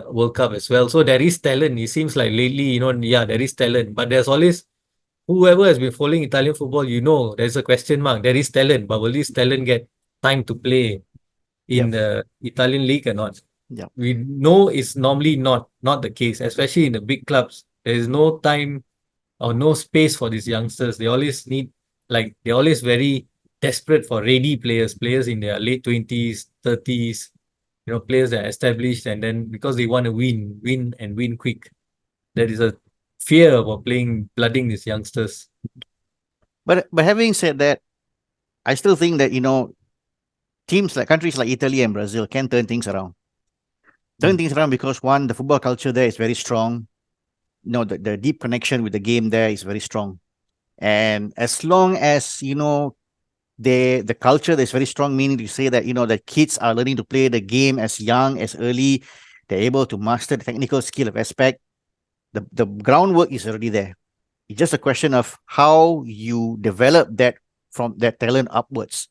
S1: World Cup as well. So there is talent. It seems like lately, yeah, there is talent, but there's always whoever has been following Italian football, there's a question mark. There is talent, but will this talent get time to play in
S2: Yep.
S1: the Italian league or not?
S2: Yep.
S1: We know it's normally not the case, especially in the big clubs. There is no time or no space for these youngsters. They always need, like, they're always very desperate for ready players, players in their late 20s, 30s, players that are established, and then because they want to win and win quick. There is a fear of blooding these youngsters.
S2: But having said that, I still think that countries like Italy and Brazil can turn things around. Turn things around because one, the football culture there is very strong. The deep connection with the game there is very strong. And as long as the culture is very strong, meaning to say that the kids are learning to play the game as young, as early, they're able to master the technical skill of aspect. The groundwork is already there. It's just a question of how you develop that from that talent upwards.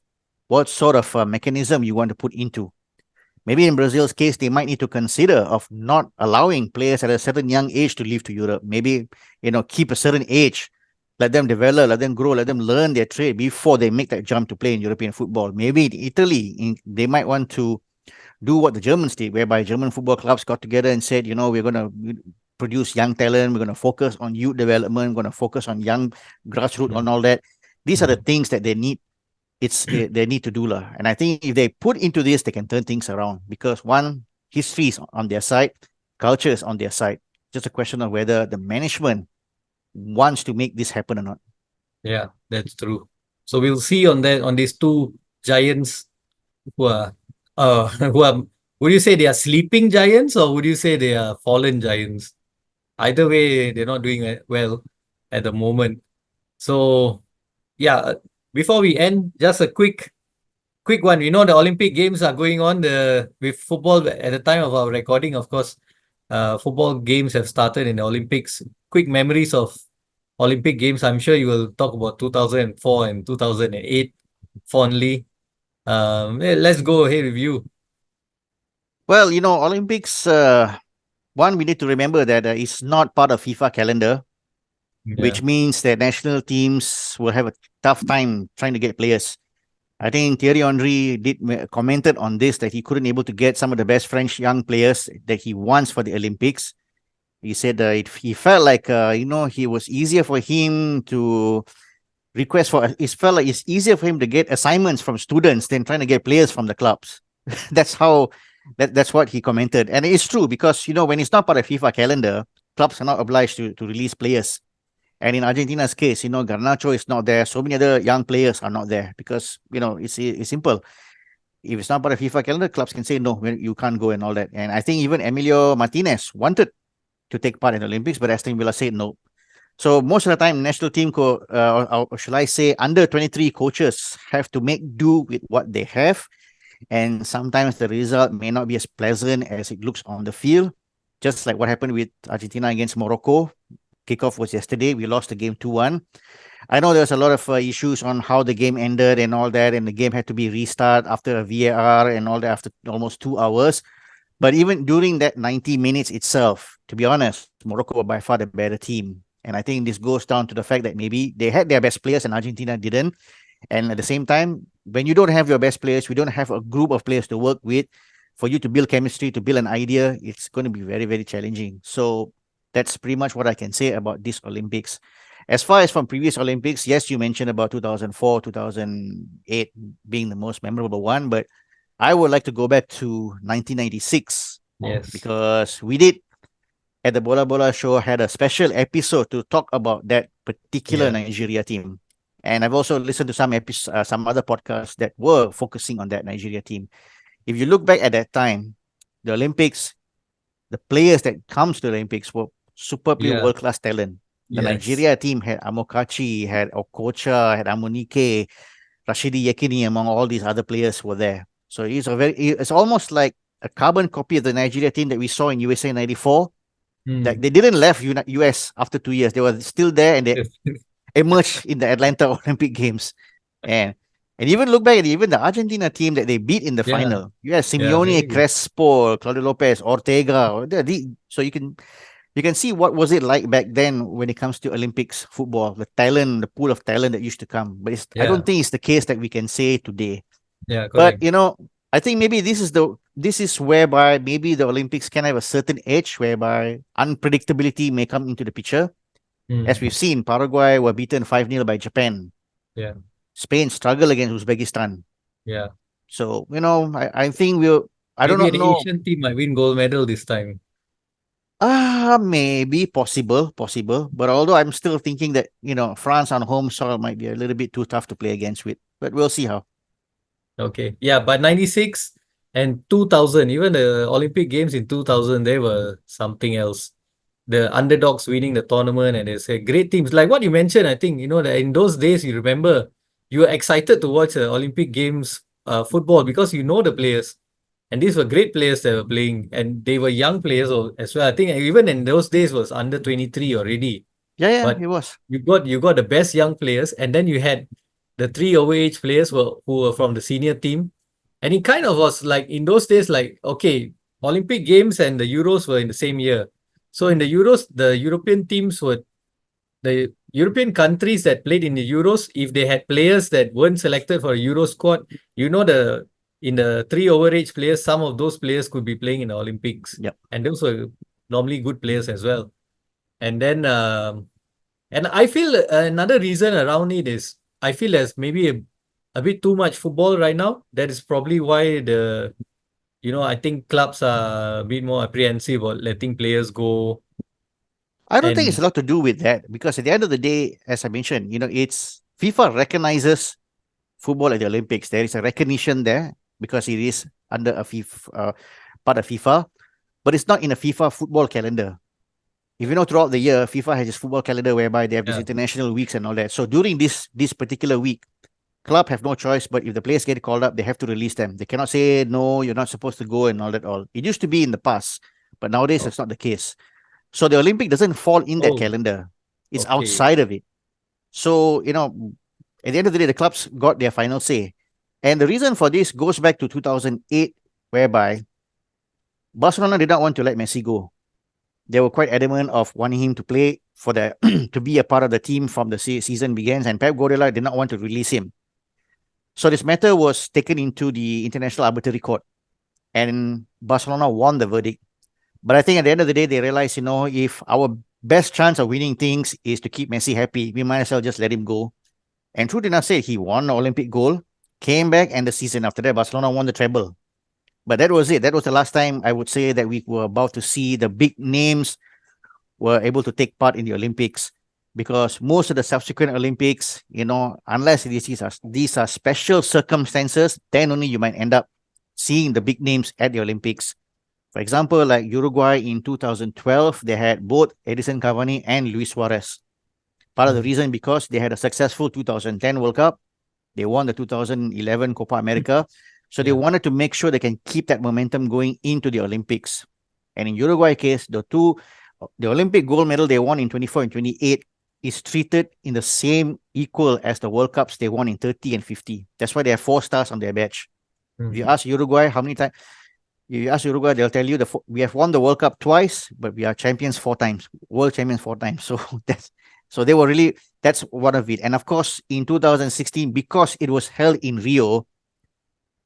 S2: What sort of mechanism you want to put into. Maybe in Brazil's case, they might need to consider of not allowing players at a certain young age to leave to Europe. Maybe, keep a certain age, let them develop, let them grow, let them learn their trade before they make that jump to play in European football. Maybe in Italy, they might want to do what the Germans did, whereby German football clubs got together and said, we're going to produce young talent, we're going to focus on youth development, we're going to focus on young grassroots and all that. These are the things that they need. They need to do lah. And I think if they put into this, they can turn things around because one, history is on their side, culture is on their side. Just a question of whether the management wants to make this happen or not.
S1: Yeah, that's true. So we'll see on these two giants who are would you say they are sleeping giants or would you say they are fallen giants? Either way, they're not doing well at the moment. So yeah, before we end, just a quick one. The Olympic Games are going on with football at the time of our recording. Of course, football games have started in the Olympics. Quick memories of Olympic Games. I'm sure you will talk about 2004 and 2008 fondly. Let's go ahead with you.
S2: Well, Olympics, one, we need to remember that it's not part of FIFA calendar, which means that national teams will have a tough time trying to get players. I think Thierry Henry commented on this, that he couldn't able to get some of the best French young players that he wants for the Olympics. He said he felt like, it was easier for him to request for, it felt like it's easier for him to get assignments from students than trying to get players from the clubs. That's what he commented. And it's true because, when it's not part of FIFA calendar, clubs are not obliged to release players. And in Argentina's case, Garnacho is not there. So many other young players are not there because, it's simple. If it's not part of FIFA calendar, clubs can say, no, you can't go and all that. And I think even Emilio Martinez wanted to take part in the Olympics, but Aston Villa said no. So most of the time, national team, or shall I say, under 23 coaches have to make do with what they have. And sometimes the result may not be as pleasant as it looks on the field. Just like what happened with Argentina against Morocco. kickoff was yesterday. We lost the game 2-1. I know there was a lot of issues on how the game ended and all that, and the game had to be restart after a VAR and all that after almost 2 hours. But even during that 90 minutes itself, to be honest, Morocco were by far the better team. And I think this goes down to the fact that maybe they had their best players and Argentina didn't. And at the same time, when you don't have your best players, we don't have a group of players to work with, for you to build chemistry, to build an idea, it's going to be very, very challenging. So that's pretty much what I can say about this Olympics. As far as from previous Olympics, yes, you mentioned about 2004, 2008 being the most memorable one, but I would like to go back to 1996.
S1: Yes.
S2: Because we did at the Bola Bola Show had a special episode to talk about that particular Nigeria team. And I've also listened to some other podcasts that were focusing on that Nigeria team. If you look back at that time, the Olympics, the players that comes to the Olympics were superbly world-class talent. The Nigeria team had Amokachi, had Okocha, had Amunike, Rashidi Yekini, among all these other players were there. So it's almost like a carbon copy of the Nigeria team that we saw in USA 94. Like they didn't left US after 2 years. They were still there and they emerged in the Atlanta Olympic Games. And even look back at even the Argentina team that they beat in the final. You had Simeone, Crespo, Claudio Lopez, Ortega. So you can see what was it like back then when it comes to Olympics football, the talent, the pool of talent that used to come. But I don't think it's the case that we can say today.
S1: Yeah, correct.
S2: But I think maybe this is whereby maybe the Olympics can have a certain edge whereby unpredictability may come into the picture. As we've seen, Paraguay were beaten 5-0 by Japan.
S1: Yeah.
S2: Spain struggled against Uzbekistan.
S1: Yeah.
S2: So, I think I don't know.
S1: Maybe an Asian team might win gold medal this time.
S2: Maybe possible. But although I'm still thinking that, France on home soil might be a little bit too tough to play against with. But we'll see how.
S1: Okay. Yeah, but 96 and 2000, even the Olympic Games in 2000, they were something else. The underdogs winning the tournament, and it's a great teams. Like what you mentioned, I think, that in those days, you remember, you were excited to watch the Olympic Games football because you know the players. And these were great players that were playing, and they were young players as well. I think even in those days was under 23 already.
S2: Yeah,
S1: but
S2: it was.
S1: You got the best young players, and then you had the 3 overage players who were from the senior team. And it kind of was like in those days, like, okay, Olympic Games and the Euros were in the same year. So in the Euros, the European teams the European countries that played in the Euros, if they had players that weren't selected for a Euro squad, in the 3 overage players, some of those players could be playing in the Olympics.
S2: Yep.
S1: And those were normally good players as well. And then, and I feel another reason around it is, I feel there's maybe a bit too much football right now. That is probably why I think clubs are a bit more apprehensive about letting players go.
S2: I don't think it's a lot to do with that, because at the end of the day, as I mentioned, it's FIFA recognizes football at the Olympics. There is a recognition there because it is under a FIFA part of FIFA, but it's not in a FIFA football calendar. If you know, throughout the year, FIFA has this football calendar whereby they have these international weeks and all that. So during this particular week, club have no choice, but if the players get called up, they have to release them. They cannot say, no, you're not supposed to go and all that all. It used to be in the past, but nowadays it's not the case. So the Olympic doesn't fall in that calendar. It's outside of it. So, at the end of the day, the clubs got their final say. And the reason for this goes back to 2008, whereby Barcelona did not want to let Messi go. They were quite adamant of wanting him to play for to be a part of the team from the season begins, and Pep Guardiola did not want to release him. So this matter was taken into the International Arbitrary Court, and Barcelona won the verdict. But I think at the end of the day, they realized, if our best chance of winning things is to keep Messi happy, we might as well just let him go. And true enough said, he won the Olympic gold, came back, and the season after that, Barcelona won the treble. But that was it. That was the last time I would say that we were about to see the big names were able to take part in the Olympics, because most of the subsequent Olympics, unless these are special circumstances, then only you might end up seeing the big names at the Olympics. For example, like Uruguay in 2012, they had both Edison Cavani and Luis Suarez. Part of the reason because they had a successful 2010 World Cup. They won the 2011 Copa America. So they wanted to make sure they can keep that momentum going into the Olympics. And in Uruguay case, the two the Olympic gold medal they won in 24 and 28 is treated in the same equal as the World Cups they won in 30 and 50. That's why they have 4 stars on their badge. If you ask Uruguay how many times, you ask Uruguay, they'll tell you we have won the World Cup twice, but we are champions 4 times, world champions 4 times. So they were really, that's one of it. And of course, in 2016, because it was held in Rio,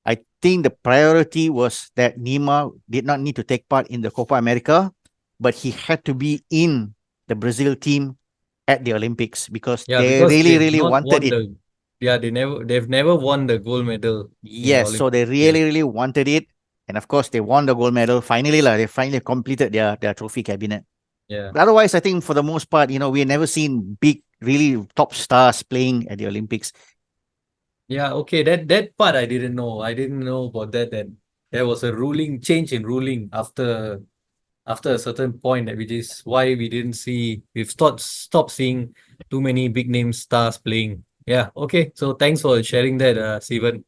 S2: I think the priority was that Nima did not need to take part in the Copa America, but he had to be in the Brazil team at the Olympics because
S1: Yeah,
S2: they
S1: because
S2: really,
S1: they've
S2: really
S1: not
S2: wanted
S1: won
S2: it.
S1: the they've never won the gold medal in
S2: Yes, so they
S1: Olympics. Yeah.
S2: really, really wanted it. And of course, they won the gold medal. Finally, they finally completed their trophy cabinet.
S1: Yeah.
S2: But otherwise, I think for the most part, we have never seen big, really top stars playing at the Olympics.
S1: Yeah, okay. That part I didn't know. I didn't know about that. That there was a change in ruling after a certain point, which is why we've stopped seeing too many big name stars playing. Yeah, okay. So thanks for sharing that, Sivan.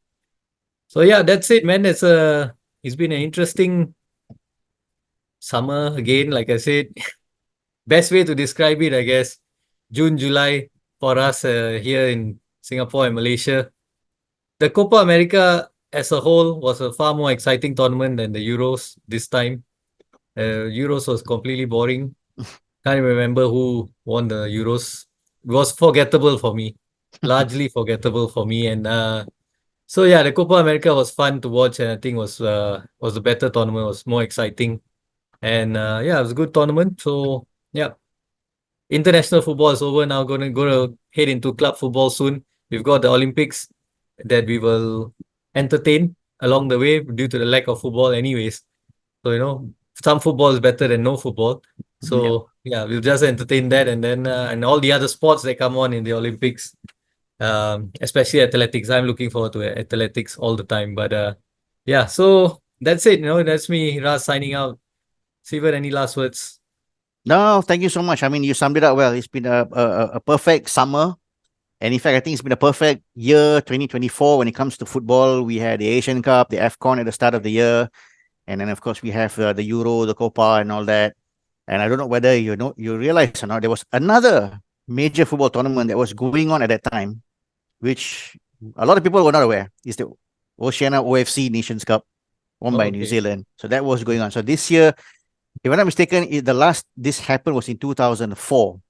S1: So yeah, that's it, man. It's been an interesting summer again, like I said. Best way to describe it, I guess, June, July for us here in Singapore and Malaysia. The Copa America as a whole was a far more exciting tournament than the Euros this time. Euros was completely boring. Can't remember who won the Euros. It was forgettable for me, largely forgettable for me. And so yeah, the Copa America was fun to watch, and I think was a better tournament. Was more exciting, and yeah, it was a good tournament. So yeah, international football is over now. Gonna head into club football soon. We've got the Olympics that we will entertain along the way due to the lack of football, anyways. So some football is better than no football.
S2: Yep.
S1: So yeah, we'll just entertain that, and then and all the other sports that come on in the Olympics, especially athletics. I'm looking forward to athletics all the time. But yeah, so that's it. That's me, Raz, signing out. Sivan, any last words?
S2: No, thank you so much. I mean, you summed it up well. It's been a perfect summer. And in fact, I think it's been a perfect year, 2024, when it comes to football. We had the Asian Cup, the AFCON at the start of the year. And then, of course, we have the Euro, the Copa, and all that. And I don't know whether you realize or not, there was another major football tournament that was going on at that time, which a lot of people were not aware. Is the Oceania OFC Nations Cup won by New
S1: Okay.
S2: Zealand. So that was going on. So this year, if I'm not mistaken, the last this happened was in 2004,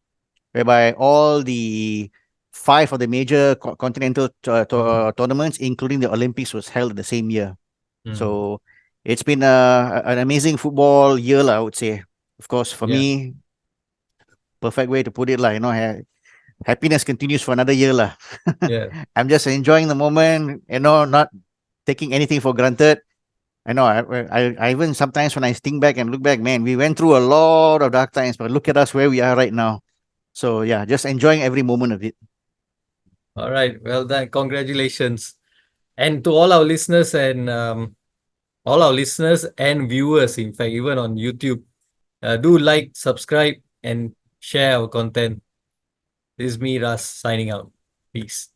S2: whereby all the 5 of the major continental tournaments, including the Olympics, was held in the same year.
S1: Mm.
S2: So it's been an amazing football year, I would say. Of course, for
S1: Yeah.
S2: me, perfect way to put it, happiness continues for another year, lah.
S1: Yeah.
S2: I'm just enjoying the moment, not taking anything for granted. I know. I even sometimes when I think back and look back, man, we went through a lot of dark times, but look at us where we are right now. So yeah, just enjoying every moment of it.
S1: All right. Well done. Congratulations. And to all our listeners and viewers, in fact, even on YouTube, do like, subscribe, and share our content. This is me, Ras, signing out. Peace.